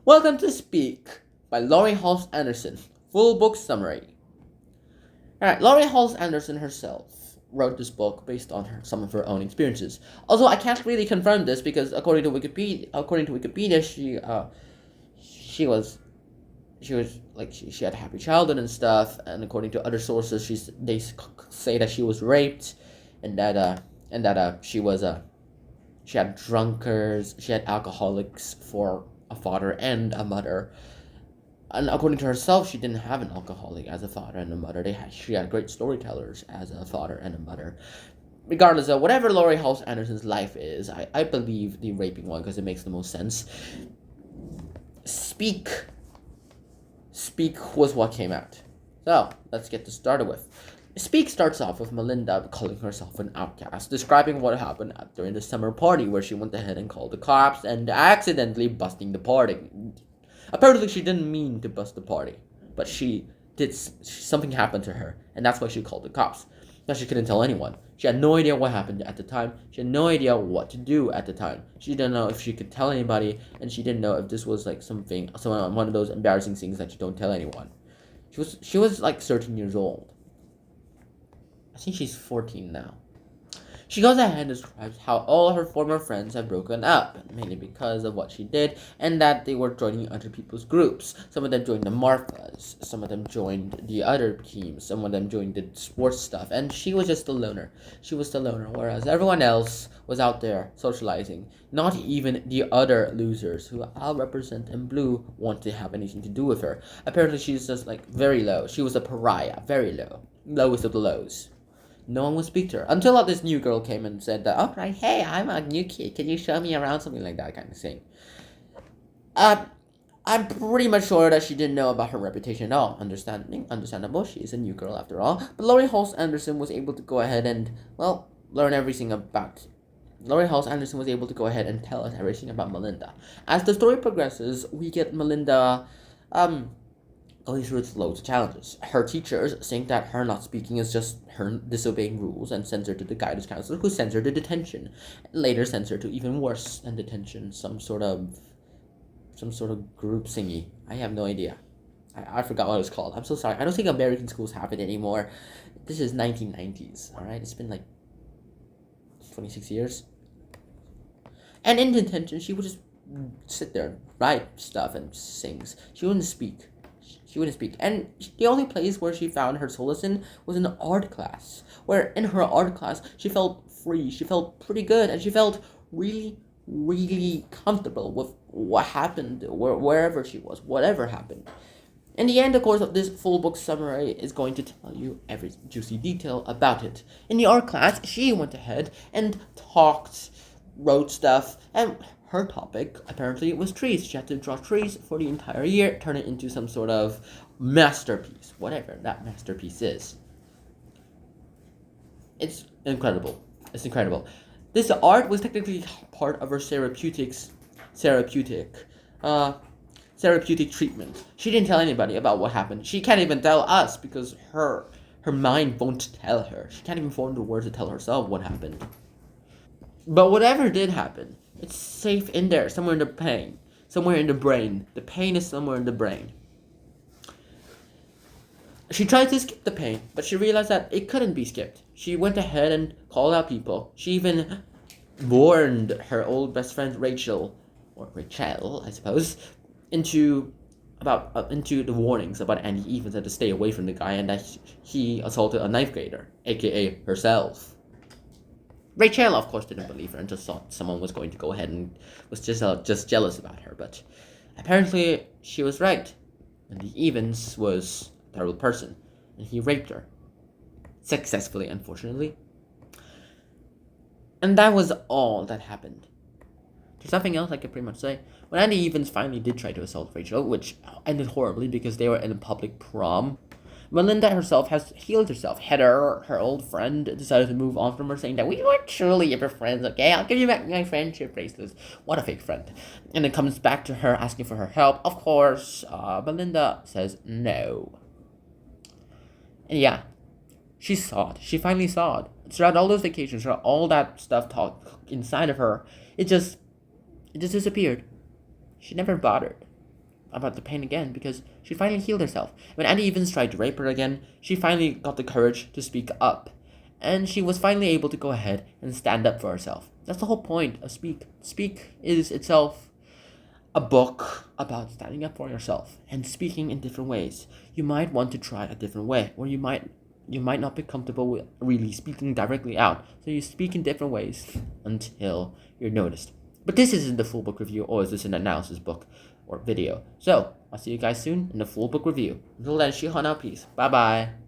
Welcome to Speak by LAURIE HALSE Anderson. Full book summary. Alright, LAURIE HALSE Anderson herself wrote this book based on some of her own experiences. Although I can't really confirm this because according to Wikipedia, she had a happy childhood and stuff, and according to other sources, they say that she was raped, and that she had drunkards, she had alcoholics for a father and a mother. And according to herself, she didn't have an alcoholic as a father and a mother. She had great storytellers as a father and a mother. Regardless of whatever LAURIE HALSE Anderson's life is, I believe the raping one because it makes the most sense. Speak was what came out. So, let's get this started with. Speak starts off with Melinda calling herself an outcast, describing what happened during the summer party where she went ahead and called the cops and accidentally busting the party. Apparently she didn't mean to bust the party, but something happened to her, and that's why she called the cops. Now she couldn't tell anyone. She had no idea what happened at the time. She had no idea what to do at the time. She didn't know if she could tell anybody, and she didn't know if this was like one of those embarrassing things that you don't tell anyone. She was like 13 years old. I think she's 14 now. She goes ahead and describes how all her former friends have broken up, mainly because of what she did, and that they were joining other people's groups. Some of them joined the Marthas, some of them joined the other teams, some of them joined the sports stuff, and she was just the loner. She was the loner, whereas everyone else was out there socializing. Not even the other losers, who I'll represent in blue, want to have anything to do with her. Apparently she's just like very low. She was a pariah, very low. Lowest of the lows. No one would speak to her until this new girl came and said that, "All right, hey, I'm a new kid. Can you show me around?" Something like that kind of thing. I'm pretty much sure that she didn't know about her reputation at all. Understandable. She is a new girl after all. But LAURIE HALSE Anderson was able to go ahead and learn everything about. LAURIE HALSE Anderson was able to go ahead and tell us everything about Melinda. As the story progresses, we get Melinda going through loads of challenges. Her teachers think that her not speaking is just her disobeying rules and sends her to the guidance counselor, who sends her to detention. Later sends her to even worse than detention, some sort of group thingy. I have no idea. I forgot what it was called. I'm so sorry. I don't think American schools have it anymore. This is 1990s, alright? It's been like 26 years. And in detention, she would just sit there and write stuff and sings. She wouldn't speak. And the only place where she found her solace in was in art class, where in her art class she felt free, she felt pretty good, and she felt really, really comfortable with what happened wherever she was, whatever happened. In the end, of course, of this full book summary is going to tell you every juicy detail about it. In the art class, she went ahead and wrote stuff, and her topic, apparently, was trees. She had to draw trees for the entire year, turn it into some sort of masterpiece, whatever that masterpiece is. It's incredible. This art was technically part of her therapeutic treatment. She didn't tell anybody about what happened. She can't even tell us because her mind won't tell her. She can't even form the words to tell herself what happened. But whatever did happen, it's safe in there, somewhere in the brain. The pain is somewhere in the brain. She tried to skip the pain, but she realized that it couldn't be skipped. She went ahead and called out people. She even warned her old best friend Rachel, I suppose, into the warnings about Andy Evans and to stay away from the guy, and that he assaulted a ninth grader, aka herself. Rachel, of course, didn't believe her and just thought someone was going to go ahead and was just jealous about her. But apparently, she was right. And the Evans was a terrible person, and he raped her. Successfully, unfortunately. And that was all that happened. There's nothing else I could pretty much say. When Andy Evans finally did try to assault Rachel, which ended horribly because they were in a public prom, Melinda herself has healed herself. Heather, her old friend, decided to move on from her, saying that we weren't truly ever friends, okay? I'll give you back my friendship bracelets. What a fake friend. And it comes back to her asking for her help. Of course, Melinda says no. And yeah, she saw it. She finally saw it. Throughout all those vacations, throughout all that stuff talk inside of her, it just disappeared. She never bothered. about the pain again because she finally healed herself. When Andy Evans tried to rape her again, she finally got the courage to speak up. And she was finally able to go ahead and stand up for herself. That's the whole point of Speak. Speak is itself a book about standing up for yourself and speaking in different ways. You might want to try a different way, or you might not be comfortable with really speaking directly out. So you speak in different ways until you're noticed. But this isn't the full book review, or is this an analysis book or video? So I'll see you guys soon in the full book review. Until then, Shihana, peace. Bye bye.